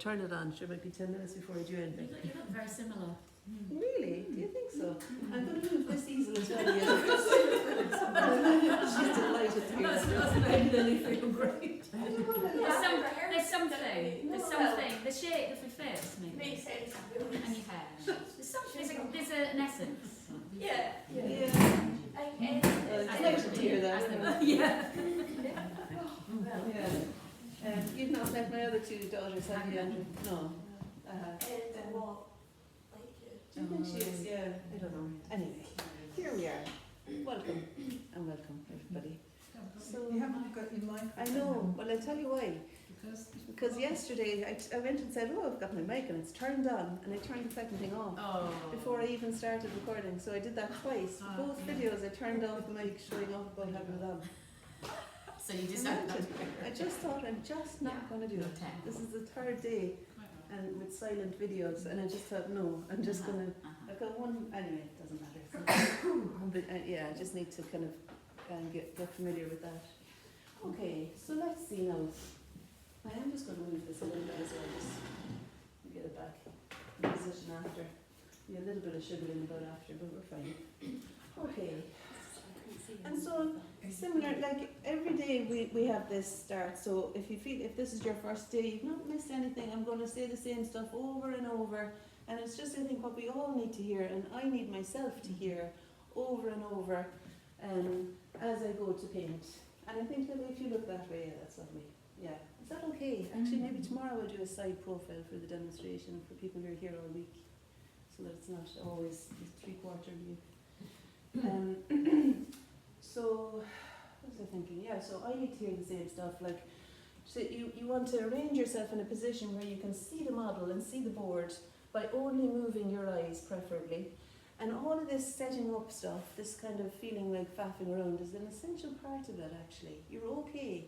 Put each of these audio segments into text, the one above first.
Turn it on, sure, it might be 10 minutes before I do anything. You look very similar. Really? Do you think so? I'm going to move this easel as well. Yeah. She's delighted to hear that. That's made Lily feel great. I don't know what There's else. something. The shape of your face, maybe. Makes sense. And your hair. There's something. There's an essence. Yeah. Yeah. It's delighted to hear that. Yeah. Yeah. You've not met my other two daughters, have you, Andrew? No. Do you think she is? Yeah, I don't know. Anyway, here we are. Welcome. And welcome, everybody. So, You haven't got your mic. I know. Well, I'll tell you why. Because yesterday I went and said, oh, I've got my mic and it's turned on, and I turned the second thing off before I even started recording. So I did that twice. Both videos I turned off the mic showing off about having it on. So you decided not to. I just thought I'm just not going to do it. This is the third day and with silent videos, and I just thought, no, I'm just going to, I've got one, anyway, it doesn't matter. But yeah, I just need to kind of get familiar with that. Okay, so let's see now. I am just going to move this a little bit as well, just to get it back in position after. Be a little bit of sugar in the bud after, but we're fine. Okay. And so, similar, like every day we have this start, so if this is your first day, you've not missed anything, I'm going to say the same stuff over and over, and it's just, I think, what we all need to hear, and I need myself to hear over and over as I go to paint. And I think that if you look that way, yeah, that's lovely. Yeah. Is that okay? Actually, maybe tomorrow I'll do a side profile for the demonstration for people who are here all week, so that it's not always the 3/4 view. So, what was I thinking? Yeah, so I need to hear the same stuff. Like, so you want to arrange yourself in a position where you can see the model and see the board by only moving your eyes, preferably. And all of this setting up stuff, this kind of feeling like faffing around, is an essential part of it, actually. You're okay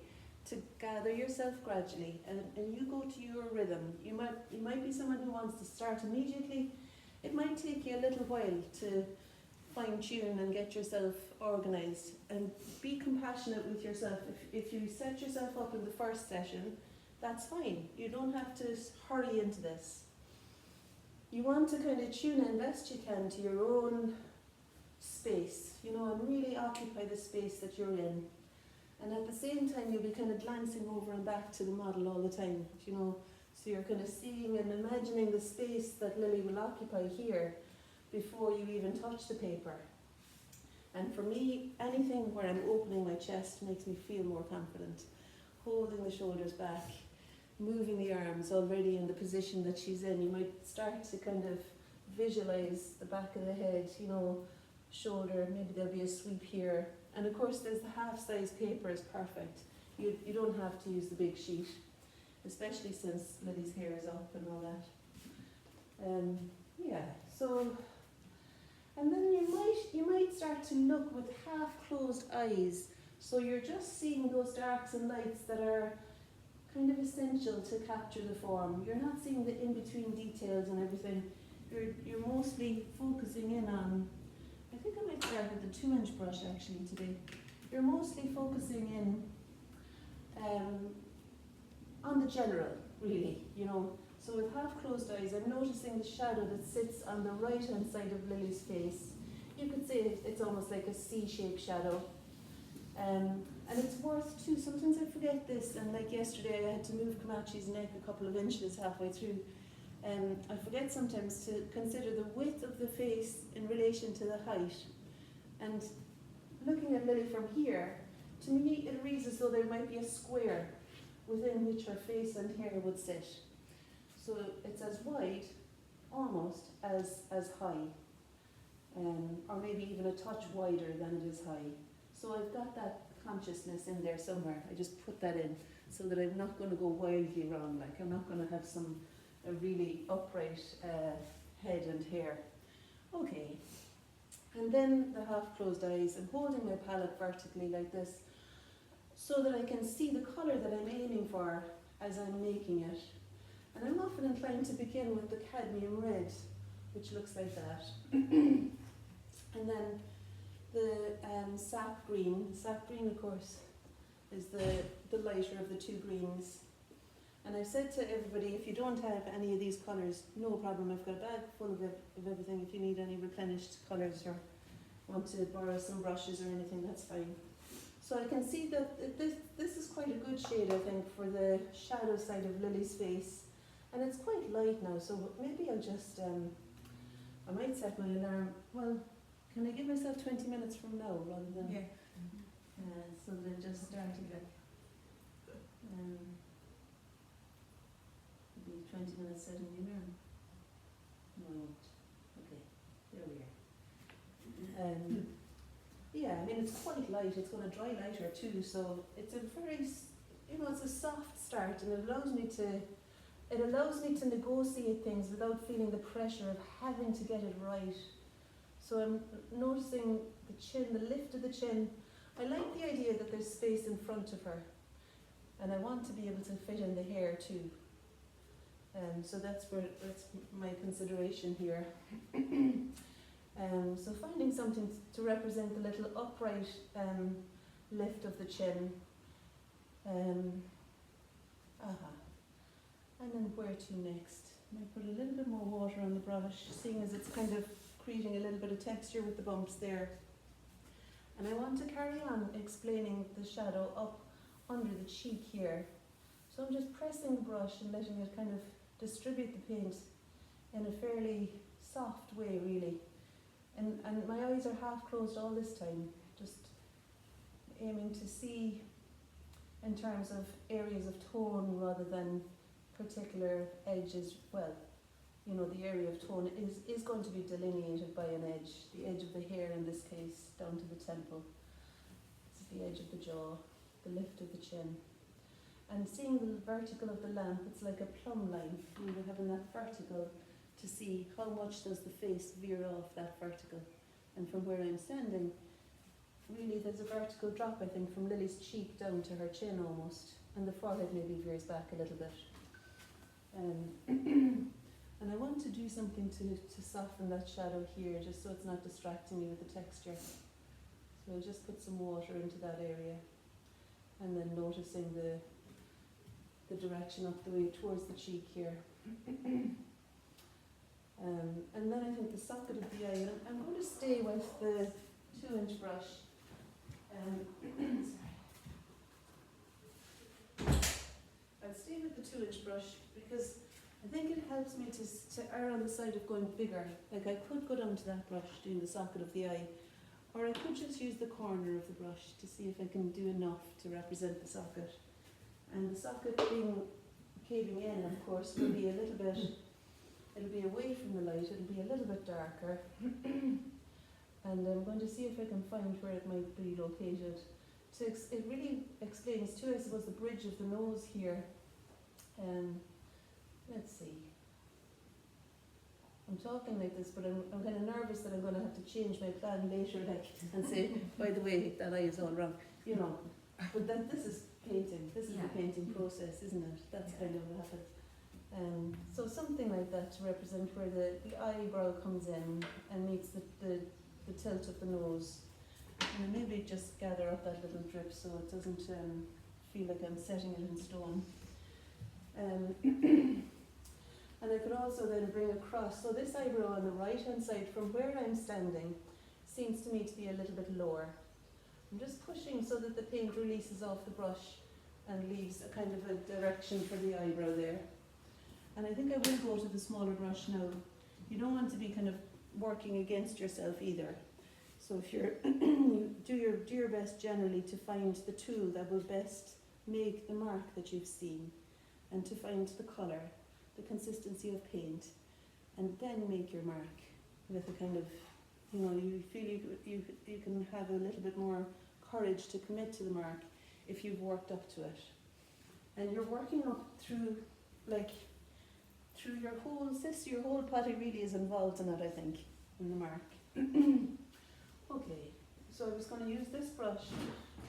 to gather yourself gradually, and you go to your rhythm. You might be someone who wants to start immediately. It might take you a little while to fine-tune and get yourself organised, and be compassionate with yourself. If you set yourself up in the first session, that's fine. You don't have to hurry into this. You want to kind of tune in best you can to your own space, you know, and really occupy the space that you're in. And at the same time, you'll be kind of glancing over and back to the model all the time, you know, so you're kind of seeing and imagining the space that Lily will occupy here before you even touch the paper. And for me, anything where I'm opening my chest makes me feel more confident. Holding the shoulders back, moving the arms already in the position that she's in. You might start to kind of visualize the back of the head, you know, shoulder, maybe there'll be a sweep here. And of course there's the half-size paper is perfect. You don't have to use the big sheet, especially since Lily's hair is up and all that. Yeah, so, and then you might start to look with half-closed eyes. So you're just seeing those darks and lights that are kind of essential to capture the form. You're not seeing the in-between details and everything. You're mostly focusing in on, I think I might start with the 2-inch brush actually today. You're mostly focusing in on the general, really, you know. So with half-closed eyes, I'm noticing the shadow that sits on the right-hand side of Lily's face. You could say it's almost like a C-shaped shadow. And it's worth too, sometimes I forget this, and like yesterday I had to move Kamachi's neck a couple of inches halfway through. I forget sometimes to consider the width of the face in relation to the height. And looking at Lily from here, to me it reads as though there might be a square within which her face and hair would sit. So it's as wide, almost, as high, or maybe even a touch wider than it is high. So I've got that consciousness in there somewhere. I just put that in so that I'm not going to go wildly wrong. Like I'm not going to have a really upright head and hair. Okay. And then the half-closed eyes. I'm holding my palette vertically like this so that I can see the colour that I'm aiming for as I'm making it. And I'm often inclined to begin with the cadmium red, which looks like that. And then the sap green. Sap green, of course, is the lighter of the two greens. And I've said to everybody, if you don't have any of these colours, no problem, I've got a bag full of everything. If you need any replenished colours or want to borrow some brushes or anything, that's fine. So I can see that this is quite a good shade, I think, for the shadow side of Lily's face. And it's quite light now, so maybe I'll just, I might set my alarm, well, can I give myself 20 minutes from now rather than, so that it just started like, maybe 20 minutes setting the alarm. No, I won't. Okay, there we are. Yeah, I mean it's quite light, it's going to dry lighter too, so it's a very, it's a soft start, and it allows me to negotiate things without feeling the pressure of having to get it right. So I'm noticing the chin, the lift of the chin. I like the idea that there's space in front of her, and I want to be able to fit in the hair too. So that's my consideration here. So finding something to represent the little upright lift of the chin. And then where to next? I might put a little bit more water on the brush, seeing as it's kind of creating a little bit of texture with the bumps there. And I want to carry on explaining the shadow up under the cheek here. So I'm just pressing the brush and letting it kind of distribute the paint in a fairly soft way, really. And my eyes are half closed all this time, just aiming to see in terms of areas of tone rather than particular edges. Well, the area of tone is going to be delineated by an edge, the edge of the hair in this case, down to the temple. This is the edge of the jaw, the lift of the chin. And seeing the vertical of the lamp, it's like a plumb line. We're having that vertical to see how much does the face veer off that vertical. And from where I'm standing, really there's a vertical drop, I think, from Lily's cheek down to her chin almost. And the forehead maybe veers back a little bit. And I want to do something to soften that shadow here, just so it's not distracting me with the texture. So I'll just put some water into that area, and then noticing the direction up the way towards the cheek here. And then I think the socket of the eye, and I'm going to stay with the 2-inch brush. I'll stay with the 2-inch brush because I think it helps me to err on the side of going bigger. Like I could go down to that brush doing the socket of the eye, or I could just use the corner of the brush to see if I can do enough to represent the socket. And the socket being caving in, of course, will be a little bit, it'll be away from the light, it'll be a little bit darker. And I'm going to see if I can find where it might be located. It really explains too, I suppose, the bridge of the nose here. Let's see. I'm talking like this, but I'm kind of nervous that I'm going to have to change my plan later, and say, by the way, that eye is all wrong, But this is painting. This is the painting process, isn't it? That's kind of what happens. So something like that to represent where the eyebrow comes in and meets the tilt of the nose. And maybe just gather up that little drip so it doesn't feel like I'm setting it in stone. And I could also then bring across, so this eyebrow on the right hand side from where I'm standing seems to me to be a little bit lower. I'm just pushing so that the paint releases off the brush and leaves a kind of a direction for the eyebrow there. And I think I will go to the smaller brush now. You don't want to be kind of working against yourself either. So if you're do your best generally to find the tool that will best make the mark that you've seen, and to find the colour, the consistency of paint, and then make your mark with a kind of, you feel you can have a little bit more courage to commit to the mark if you've worked up to it. And you're working up through your whole body really is involved in it, I think, in the mark. Okay, so I was going to use this brush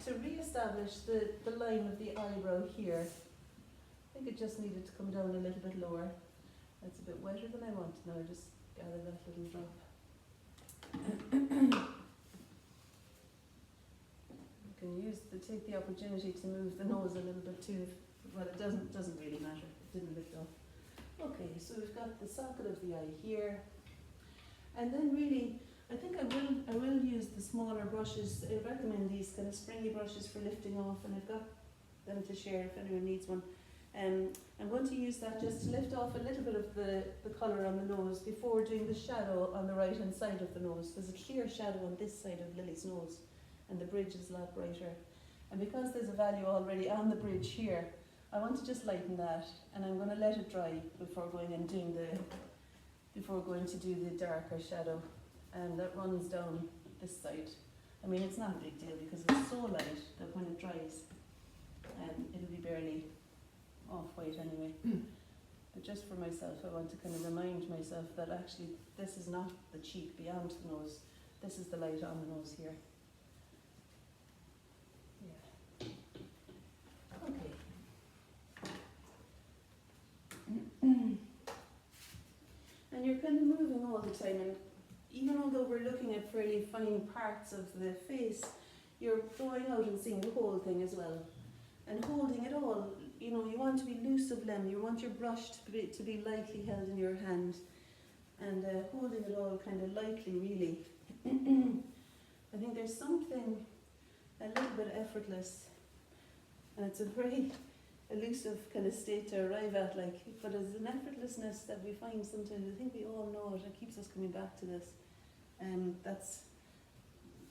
to re-establish the line of the eyebrow here. I think it just needed to come down a little bit lower. That's a bit wetter than I want now. I just gather that little drop. You can take the opportunity to move the nose a little bit too, well, it doesn't really matter. It didn't lift off. Okay, so we've got the socket of the eye here, and then really, I think I will use the smaller brushes. I recommend these kind of springy brushes for lifting off, and I've got them to share if anyone needs one. I'm going to use that just to lift off a little bit of the colour on the nose before doing the shadow on the right hand side of the nose. There's a clear shadow on this side of Lily's nose, and the bridge is a lot brighter. And because there's a value already on the bridge here, I want to just lighten that, and I'm going to let it dry before going and doing before going to do the darker shadow. And that runs down this side. I mean, it's not a big deal because it's so light that when it dries, it'll be barely off-white anyway. But just for myself, I want to kind of remind myself that actually this is not the cheek beyond the nose. This is the light on the nose here. Yeah. Okay. And you're kind of moving all the time, and even although we're looking at fairly fine parts of the face, you're going out and seeing the whole thing as well. And holding it all, you know, you want to be loose of limb, you want your brush to be lightly held in your hand, and holding it all kind of lightly, really. I think there's something a little bit effortless, and it's a very elusive kind of state to arrive at, like, but there's an effortlessness that we find sometimes. I think we all know it. It keeps us coming back to this.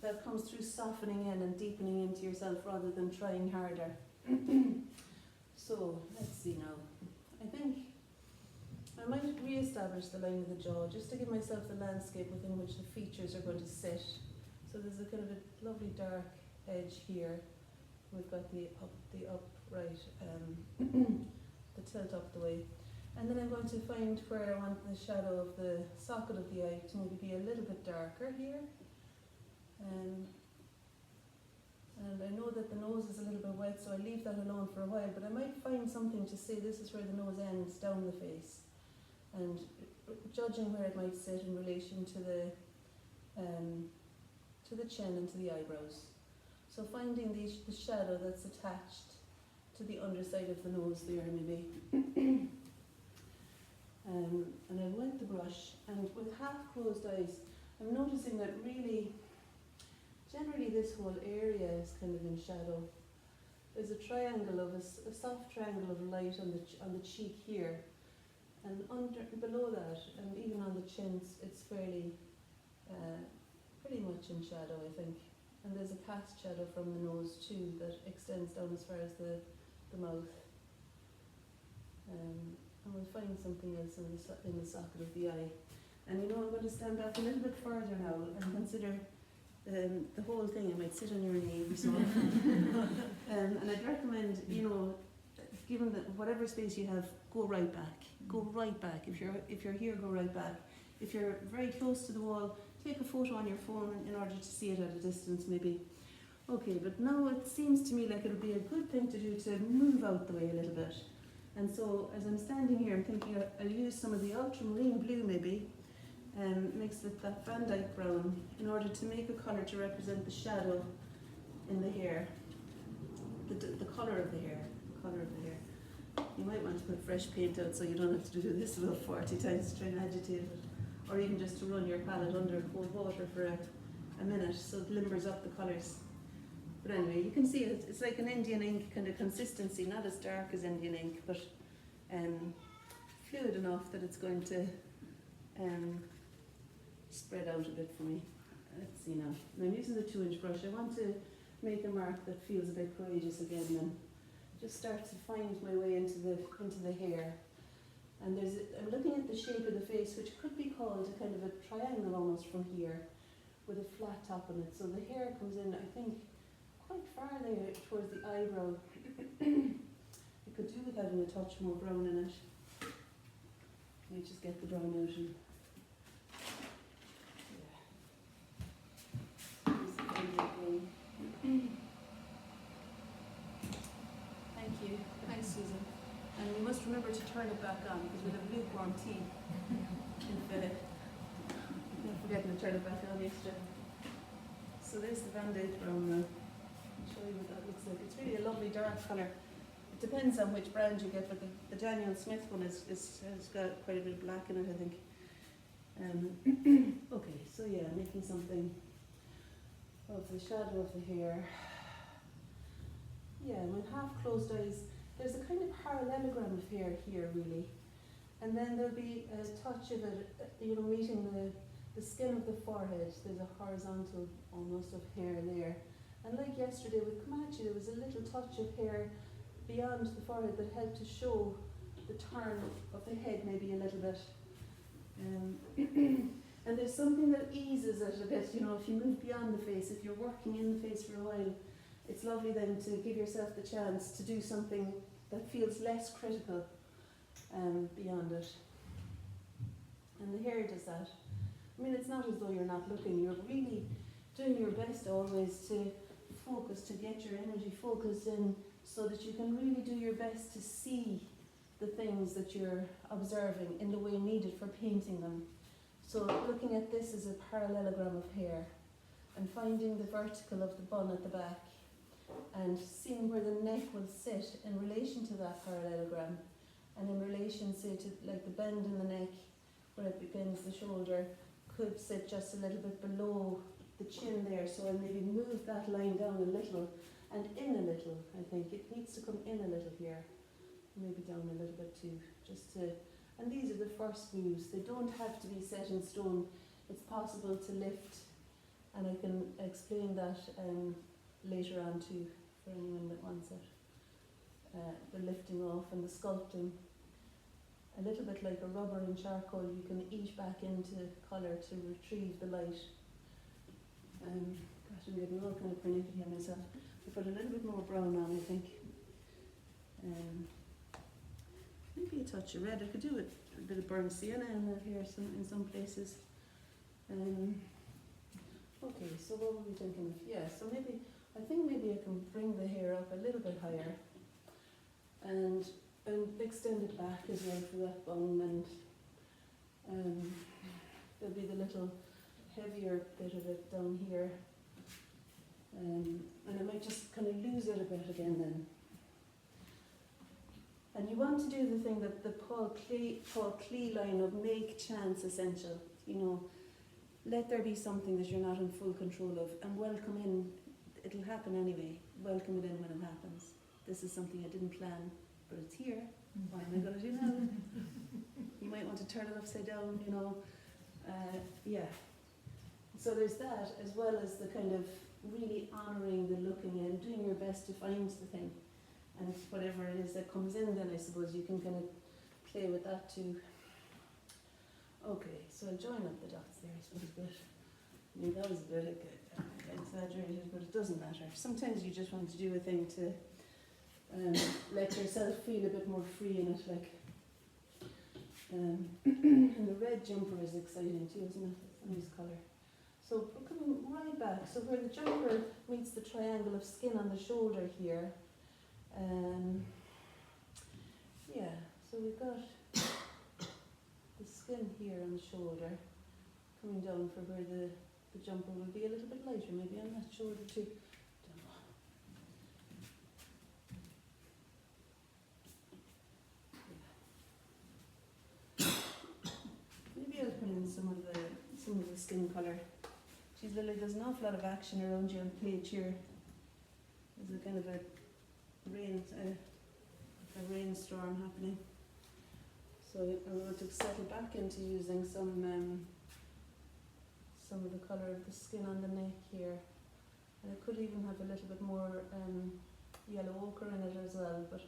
That comes through softening in and deepening into yourself rather than trying harder. So let's see now. I think I might re-establish the line of the jaw just to give myself the landscape within which the features are going to sit. So there's a kind of a lovely dark edge here. We've got the upright, the tilt up the way. And then I'm going to find where I want the shadow of the socket of the eye to maybe be a little bit darker here. And I know that the nose is a little bit wet, so I leave that alone for a while, but I might find something to say this is where the nose ends down the face. And judging where it might sit in relation to the chin and to the eyebrows. So finding the shadow that's attached to the underside of the nose there, maybe. And I wet the brush, and with half closed eyes, I'm noticing that really, generally this whole area is kind of in shadow. There's a triangle of a soft triangle of light on the cheek here, and below that, and even on the chin, it's fairly, pretty much in shadow, I think. And there's a cast shadow from the nose too that extends down as far as the mouth. And we'll find something else in the socket of the eye. And you know, I'm going to stand back a little bit further now and consider the whole thing. I might sit on your knee and so on. And I'd recommend, you know, given that whatever space you have, go right back. Go right back. If you're here, go right back. If you're very close to the wall, take a photo on your phone in order to see it at a distance, maybe. Okay, but now it seems to me like it would be a good thing to do to move out the way a little bit. And so, as I'm standing here, I'm thinking I'll use some of the ultramarine blue maybe, mixed with that Van Dyke brown, in order to make a colour to represent the shadow in the hair, the colour of the hair, You might want to put fresh paint out so you don't have to do this about 40 times to try and agitate it, or even just to run your palette under cold water for a minute so it limbers up the colours. But anyway, you can see it's like an Indian ink kind of consistency, not as dark as Indian ink, but fluid enough that it's going to spread out a bit for me. Let's see now. I'm using the 2-inch brush. I want to make a mark that feels a bit courageous again, and just start to find my way into the hair. And I'm looking at the shape of the face, which could be called a kind of a triangle almost from here, with a flat top on it. So the hair comes in, I think, quite far there towards the eyebrow. I could do with having a touch more brown in it. Let me just get the brown out. Thank you. Thanks, Susan. And we must remember to turn it back on because we have lukewarm tea. I'm forgetting to turn it back on yesterday. So there's the Van Dyke brown now. I'll show you what that looks like. It's really a lovely dark colour. It depends on which brand you get, but the Daniel Smith one has got quite a bit of black in it, I think. Okay, so yeah, making something of the shadow of the hair. Yeah, with half closed eyes, there's a kind of parallelogram of hair here, really. And then there'll be a touch of it, meeting the skin of the forehead. There's a horizontal almost of hair there. And like yesterday with Comanche, there was a little touch of hair beyond the forehead that helped to show the turn of the head maybe a little bit. And there's something that eases it a bit, if you move beyond the face, if you're working in the face for a while, it's lovely then to give yourself the chance to do something that feels less critical beyond it. And the hair does that. I mean, it's not as though you're not looking, you're really doing your best always to focus, to get your energy focused in so that you can really do your best to see the things that you're observing in the way needed for painting them. So looking at this as a parallelogram of hair and finding the vertical of the bun at the back and seeing where the neck will sit in relation to that parallelogram and in relation, say, to like the bend in the neck where it begins the shoulder could sit just a little bit below the chin there, so I'll maybe move that line down a little and in a little. I think it needs to come in a little here, maybe down a little bit too, just to, and these are the first moves. They don't have to be set in stone. It's possible to lift, and I can explain that later on too for anyone that wants it. The lifting off and the sculpting, a little bit like a rubber and charcoal, you can eat back into colour to retrieve the light. Gosh, I'm getting all kind of pernickety here myself. I put a little bit more brown on, I think. Maybe a touch of red. I could do it, a bit of burnt sienna in there here in some places. Okay, so what were we thinking of? Yeah, so I think maybe I can bring the hair up a little bit higher and extend it back as well for that bun, and there'll be the little heavier bit of it down here, and I might just kind of lose it a bit again then. And you want to do the thing that the Paul Klee line of make chance essential, let there be something that you're not in full control of, and welcome in, it'll happen anyway, welcome it in when it happens. This is something I didn't plan, but it's here. What am I going to do now? You might want to turn it upside down, yeah. So there's that, as well as the kind of really honouring the looking in, doing your best to find the thing. And whatever it is that comes in, then I suppose you can kind of play with that too. Okay, so I'll join up the dots there, I suppose, but I mean, that was a bit exaggerated, but it doesn't matter. Sometimes you just want to do a thing to let yourself feel a bit more free in it, like. And the red jumper is exciting too, isn't it? It's a nice colour. So we're coming right back. So where the jumper meets the triangle of skin on the shoulder here. Yeah, so we've got the skin here on the shoulder coming down for where the jumper will be a little bit lighter, maybe on that shoulder too. Maybe I'll put in some of the skin colour. Geez, Lily, there's an awful lot of action around you on the page here. There's a kind of a rainstorm happening. So I want to settle back into using some of the colour of the skin on the neck here. And I could even have a little bit more yellow ochre in it as well, but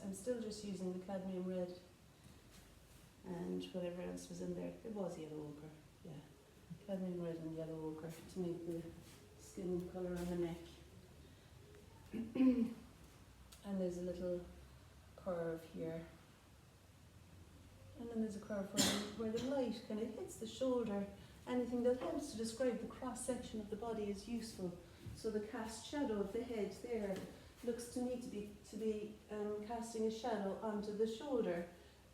I'm still just using the cadmium red and whatever else was in there. It was yellow ochre, yeah. Cadmium red and yellow ochre to make the skin colour on the neck. And there's a little curve here. And then there's a curve where the light kind of hits the shoulder. Anything that helps to describe the cross-section of the body is useful. So the cast shadow of the head there looks to me to be casting a shadow onto the shoulder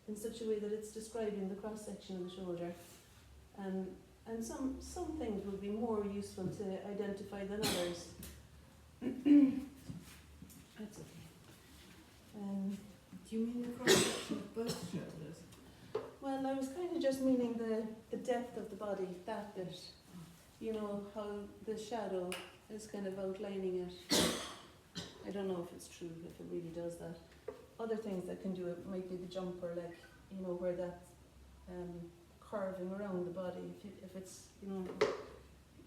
in such a way that it's describing the cross-section of the shoulder. And some things would be more useful to identify than others. That's okay. Do you mean the cross-section of both shoulders? Well, I was kind of just meaning the depth of the body, that bit. You know, how the shadow is kind of outlining it. I don't know if it's true, if it really does that. Other things that can do it might be the jumper, like, you know, where that's curving around the body. If it's, you know,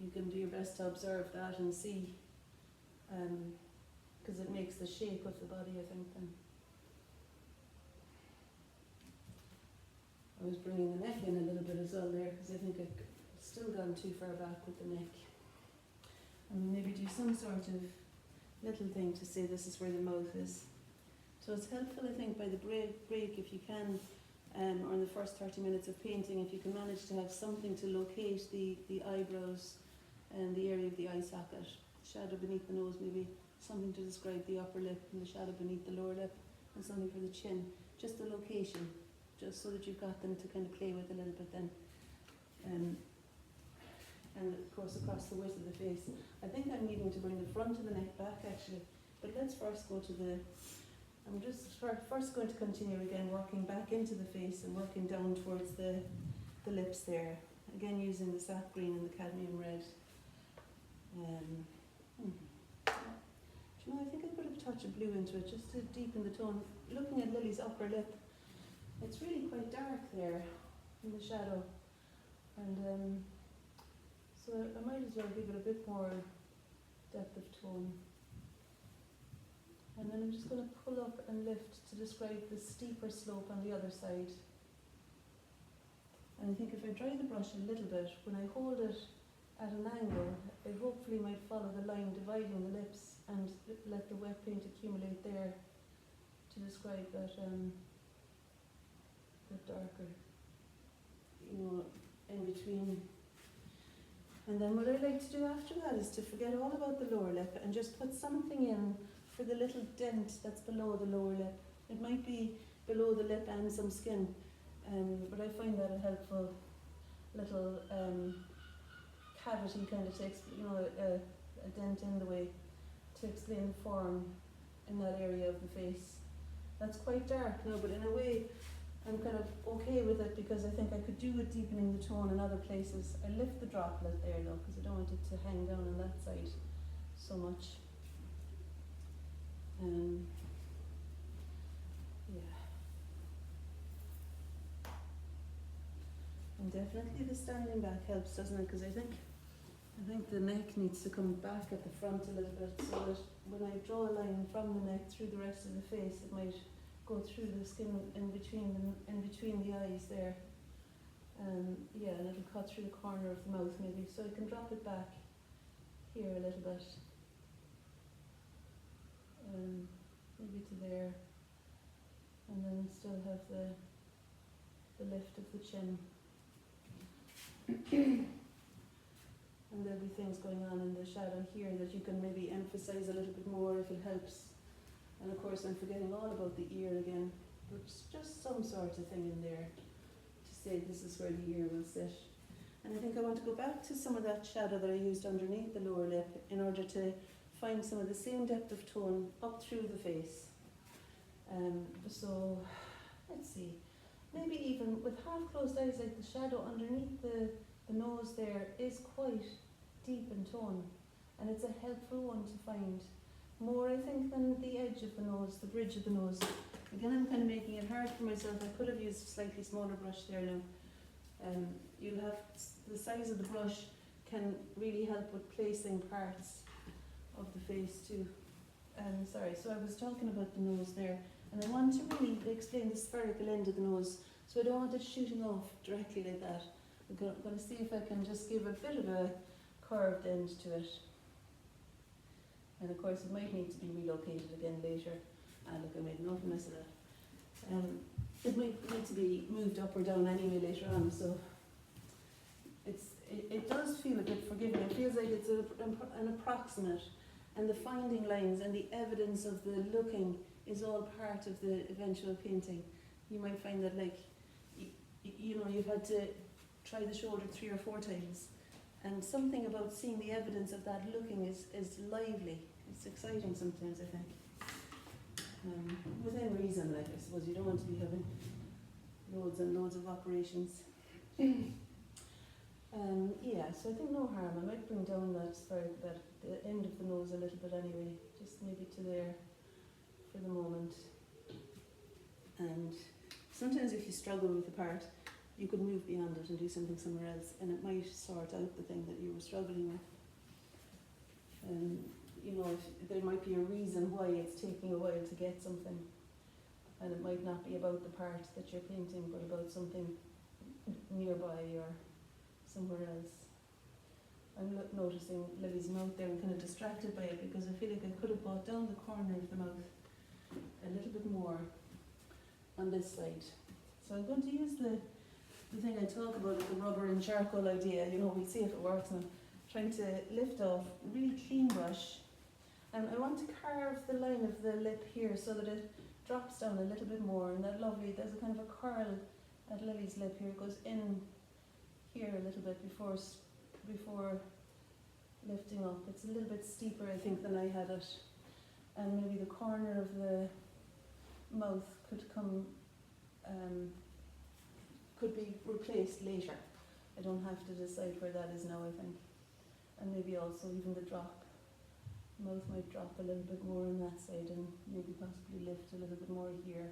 you can do your best to observe that and see, because it makes the shape of the body, I think, then. I was bringing the neck in a little bit as well there, because I think I've still gone too far back with the neck. And maybe do some sort of little thing to say this is where the mouth is. So it's helpful, I think, by the break if you can, or in the first 30 minutes of painting, if you can manage to have something to locate the eyebrows and the area of the eye socket, shadow beneath the nose, maybe something to describe the upper lip and the shadow beneath the lower lip, and something for the chin, just the location, just so that you've got them to kind of play with a little bit then. And of course across the width of the face. I think I'm needing to bring the front of the neck back actually, but let's first go to the, I'm just first going to continue again working back into the face and working down towards the lips there, again using the sap green and the cadmium red. Do you know, I think I put a touch of blue into it just to deepen the tone. Looking at Lily's upper lip, it's really quite dark there in the shadow, and so I might as well give it a bit more depth of tone. And then I'm just going to pull up and lift to describe the steeper slope on the other side. And I think if I dry the brush a little bit, when I hold it at an angle, it hopefully might follow the line dividing the lips and let the wet paint accumulate there to describe that darker, you know, in between. And then what I like to do after that is to forget all about the lower lip and just put something in for the little dent that's below the lower lip. It might be below the lip and some skin, but I find that a helpful little cavity kind of to you know, a dent in the way to explain the form in that area of the face. That's quite dark now, but in a way I'm kind of okay with it because I think I could do with deepening the tone in other places. I lift the droplet there though, because I don't want it to hang down on that side so much. Yeah. And definitely the standing back helps, doesn't it? Because I think the neck needs to come back at the front a little bit, so that when I draw a line from the neck through the rest of the face, it might go through the skin in between the eyes there. Yeah, and it'll cut through the corner of the mouth maybe, so I can drop it back here a little bit. Maybe to there, and then still have the lift of the chin. And there'll be things going on in the shadow here that you can maybe emphasize a little bit more if it helps. And of course I'm forgetting all about the ear again, but just some sort of thing in there to say this is where the ear will sit. And I think I want to go back to some of that shadow that I used underneath the lower lip in order to find some of the same depth of tone up through the face. So let's see, maybe even with half closed eyes, like the shadow underneath the nose there is quite deep in tone, and it's a helpful one to find. More, I think, than the edge of the nose, the bridge of the nose. Again, I'm kind of making it hard for myself. I could have used a slightly smaller brush there now. You'll have, the size of the brush can really help with placing parts of the face too. Sorry, so I was talking about the nose there, and I want to really explain the spherical end of the nose, so I don't want it shooting off directly like that. I'm going to see if I can just give a bit of a curved end to it. And of course it might need to be relocated again later. Look, I made an awful mess of that. It might need to be moved up or down anyway later on, so it does feel a bit forgiving. It feels like it's an approximate, and the finding lines and the evidence of the looking is all part of the eventual painting. You might find that, like, you know, you've had to try the shoulder 3 or 4 times, and something about seeing the evidence of that looking is lively. It's exciting sometimes, I think. within reason, like I suppose you don't want to be having loads and loads of operations. Yeah, so I think no harm. I might bring down that the end of the nose a little bit anyway, just maybe to there for the moment. And sometimes if you struggle with a part, you could move beyond it and do something somewhere else, and it might sort out the thing that you were struggling with. You know, if there might be a reason why it's taking a while to get something, and it might not be about the part that you're painting, but about something nearby or somewhere else. I'm noticing Lily's mouth there. I'm kind of distracted by it because I feel like I could have brought down the corner of the mouth a little bit more on this side. So I'm going to use the thing I talk about, the rubber and charcoal idea. You know, we'll see if it works. And I'm trying to lift off, really clean brush. And I want to carve the line of the lip here so that it drops down a little bit more. And that lovely, there's a kind of a curl at Lily's lip here. It goes in here a little bit before lifting up. It's a little bit steeper, I think, than I had it. And maybe the corner of the mouth could come, could be replaced later. I don't have to decide where that is now, I think. And maybe also even the drop. Mouth might drop a little bit more on that side and maybe possibly lift a little bit more here.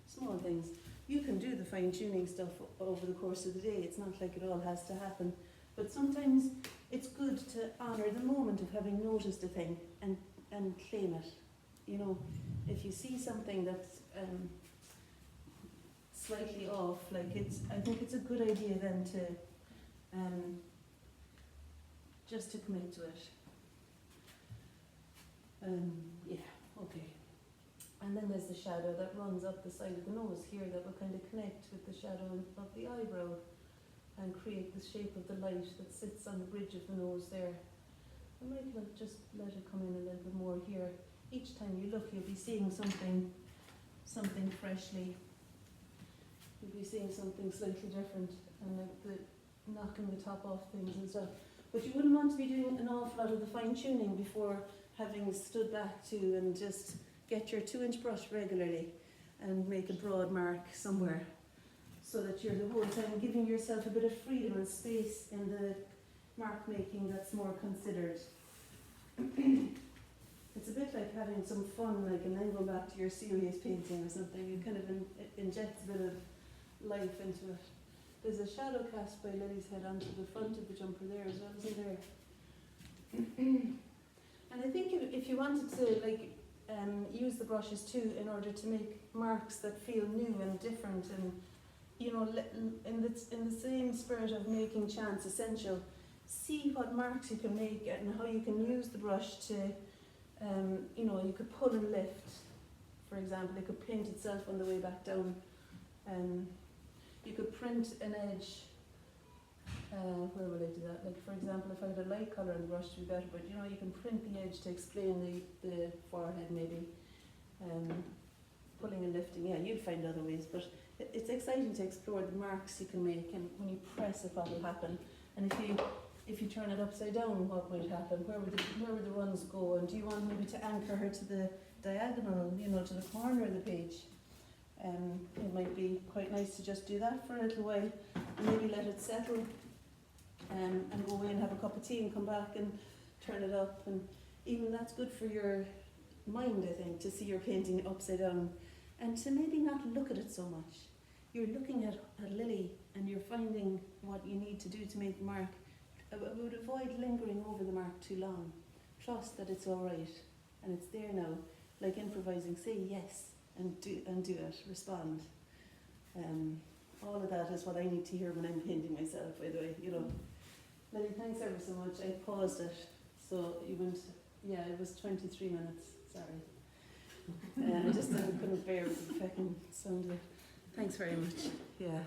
Small things. You can do the fine-tuning stuff over the course of the day. It's not like it all has to happen. But sometimes it's good to honour the moment of having noticed a thing and claim it. You know, if you see something that's slightly off, like I think it's a good idea then to just to commit to it. Yeah, okay. And then there's the shadow that runs up the side of the nose here that will kind of connect with the shadow of the eyebrow and create the shape of the light that sits on the bridge of the nose there. I might just let it come in a little bit more here. Each time you look, you'll be seeing something freshly. You'll be seeing something slightly different, and like the knocking the top off things and stuff. But you wouldn't want to be doing an awful lot of the fine tuning before having stood back to and just get your 2-inch brush regularly and make a broad mark somewhere, so that you're the whole time giving yourself a bit of freedom and space in the mark making that's more considered. It's a bit like having some fun, like, and then go back to your serious painting or something. You kind of inject a bit of life into it. There's a shadow cast by Lily's head onto the front of the jumper there as well, isn't there? And I think if you wanted to, like, use the brushes too in order to make marks that feel new and different, and you know, in the same spirit of making chance essential, see what marks you can make and how you can use the brush to, you know, you could pull and lift. For example, it could paint itself on the way back down. You could print an edge. Where would I do that? Like, for example, if I had a light colour on the brush to be better, but you know, you can print the edge to explain the forehead maybe. Pulling and lifting, yeah, you'd find other ways, but it's exciting to explore the marks you can make, and when you press it, what will happen. And if you turn it upside down, what might happen? Where would the runs go? And do you want maybe to anchor her to the diagonal, you know, to the corner of the page? It might be quite nice to just do that for a little while and maybe let it settle, and go away and have a cup of tea and come back and turn it up. And even that's good for your mind, I think, to see your painting upside down and to maybe not look at it so much. You're looking at Lily and you're finding what you need to do to make the mark. I would avoid lingering over the mark too long. Trust that it's all right and it's there now. Like improvising, say yes and do it, respond. All of that is what I need to hear when I'm painting myself, by the way, you know. Lily, thanks ever so much. I paused it, so you went, yeah, it was 23 minutes, sorry. I just couldn't bear with the fucking sound of it. Thanks very much, yeah.